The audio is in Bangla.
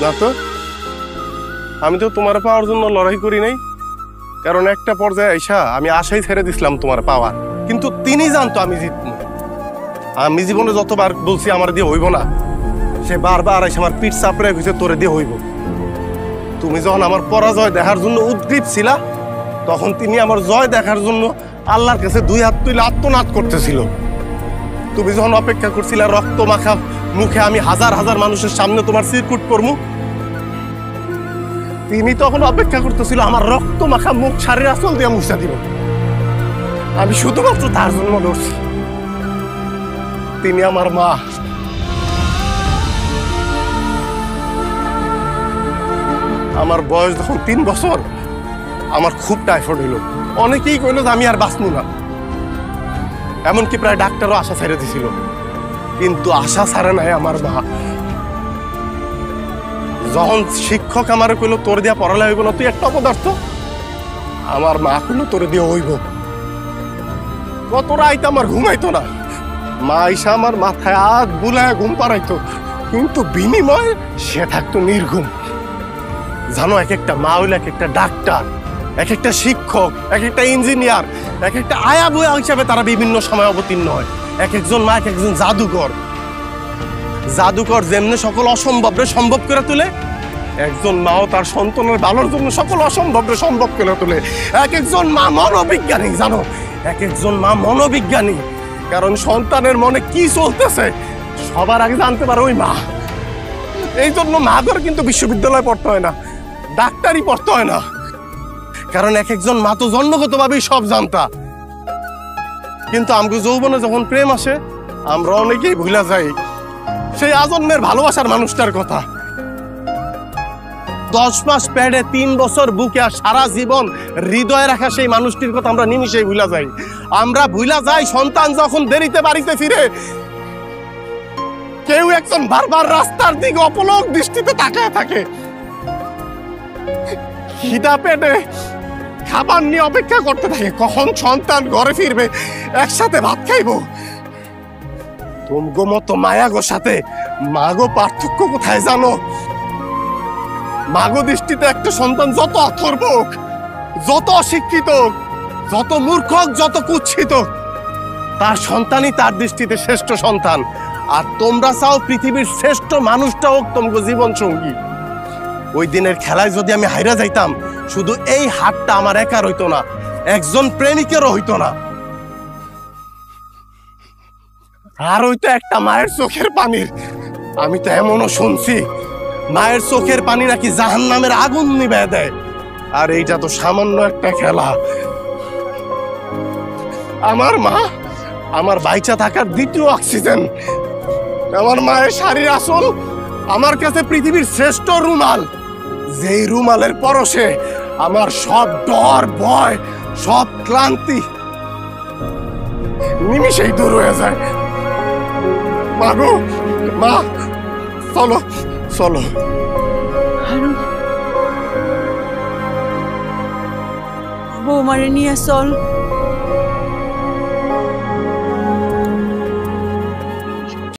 না তো, আমি তো তোমার পাওয়ার জন্য লড়াই করি নাই। কারণ একটা পর্যায়ে আইসা আমি আশাই ছেড়ে দিছিলাম তোমার পাওয়ার, কিন্তু তিনি জানতো আমি জিতবো। আমি জীবনে যতবার বলছি আমার দিয়ে হইব না, সে বারবার এসে আমার পিঠ চাপড়ে ঘুষে তোরে দিয়ে হইব। তুমি যখন আমার পরাজয় দেখার জন্য উদ্গ্রীব ছিলা, তখন তিনি আমার জয় দেখার জন্য আল্লাহর কাছে দুই হাত তুলে আত্মনাদ করতেছিল। তুমি যখন অপেক্ষা করছিলা রক্ত মাখা মুখে আমি হাজার হাজার মানুষের সামনে তোমার চিরকুট করবো, তিনি তখন অপেক্ষা করতেছিল আমার রক্ত মাখা মুখ শাড়ির আঁচল দিয়ে মুছা দিব। আমি শুধুমাত্র তার জন্য লড়ছি। তিনি আমার মা। আমার বয়স যখন 3 বছর, আমার খুব টাইফয়েড হইল। অনেকেই কইল যে আমি আর বাঁচবো না, এমনকি প্রায় ডাক্তারও আশা ছেড়ে দিছিল, কিন্তু আশা ছাড়ে নাই আমার মা। যখন শিক্ষক আমার কইল তোর দিয়া পড়ালে হইব না, তুই একটা অপদার্থ, আমার মা কইল তোর দিয়ে হইব। কত রাইত আমার ঘুমাইতো না, মা আইসা আমার মাথায় হাত বুলায় ঘুম পাড়াইতো, কিন্তু বিনিময়ে সে থাকতো নির্ঘুম। জানো, এক একটা মা হইল এক একটা ডাক্তার, এক একটা শিক্ষক, এক একটা ইঞ্জিনিয়ার, এক একটা আয়া বয়া হিসাবে তারা বিভিন্ন সময় অবতীর্ণ হয়। এক একজন মা এক একজন জাদুকর। জাদুকর যেমনি সকল অসম্ভবরে সম্ভব করে তোলে, একজন মাও তার সন্তানের ভালোর জন্য সকল অসম্ভবরে সম্ভব করে তোলে। এক একজন মা মনোবিজ্ঞানী। জানো, এক একজন মা মনোবিজ্ঞানী, কারণ সন্তানের মনে কি চলতেছে সবার আগে জানতে পারে ওই মা। এই জন্য মাদের কিন্তু বিশ্ববিদ্যালয়ে পড়তে হয় না, ডাক্তারি পড়তে হয় না, কারণ এক একজন মা তো জন্মগতভাবেই সব জানতা। কিন্তু আমগো যৌবনে যখন প্রেম আসে, আমরা অনেকেই ভুলা যাই সেই আজন্মের ভালোবাসার মানুষটার কথা। 10 মাস পেটে, 3 বছর বুকে, আর সারা জীবন হৃদয়ে রাখা সেই মানুষটির কথা আমরা নিমিষেই ভুলা যাই। আমরা ভুলা যাই সন্তান যখন দেরিতে বাড়িতে ফিরে, কেউ একজন বারবার রাস্তার দিকে অপলক দৃষ্টিতে তাকায় থাকে, খিদা পেটে খাবার নিয়ে অপেক্ষা করতে থাকে কখন সন্তান ঘরে ফিরবে, একসাথে ভাত খাইবো। তুমগো মতো মায়াগো সাথে মাগো পার্থক্য কোথায় জানো? মাগো দৃষ্টিতে একটা সন্তান যত অথর্ব হোক, যত অশিক্ষিত হোক, যত মূর্খ হোক, যত কুৎসিত হোক, তার সন্তানই তার দৃষ্টিতে শ্রেষ্ঠ সন্তান। আর তোমরা চাও পৃথিবীর শ্রেষ্ঠ মানুষটা হোক তোমাকে জীবন সঙ্গী। ওই দিনের খেলায় যদি আমি হাইরা যাইতাম, শুধু এই হাতটা আমার একার হইতো না, একজন প্রেমিকেরও হইতো না, আর হইতো একটা মায়ের চোখের পানির। আমি তো এমনও শুনছি মায়ের চোখের পানি নাকি জাহান্নামের আগুন নিভায় দেয়। আর এইটা তো সামান্য একটা খেলা। আমার মা আমার বাইচা থাকার দ্বিতীয় অক্সিজেন। আমার মায়ের শাড়ির আঁচল আমার কাছে পৃথিবীর শ্রেষ্ঠ রুমাল, যেই রুমালের পরশে আমার সব ডর ভয়, সব ক্লান্তি নিমিষেই দূর হয়ে যায়। মাগো, মা, চলো চলো। বৌমারে নিয়ে চল।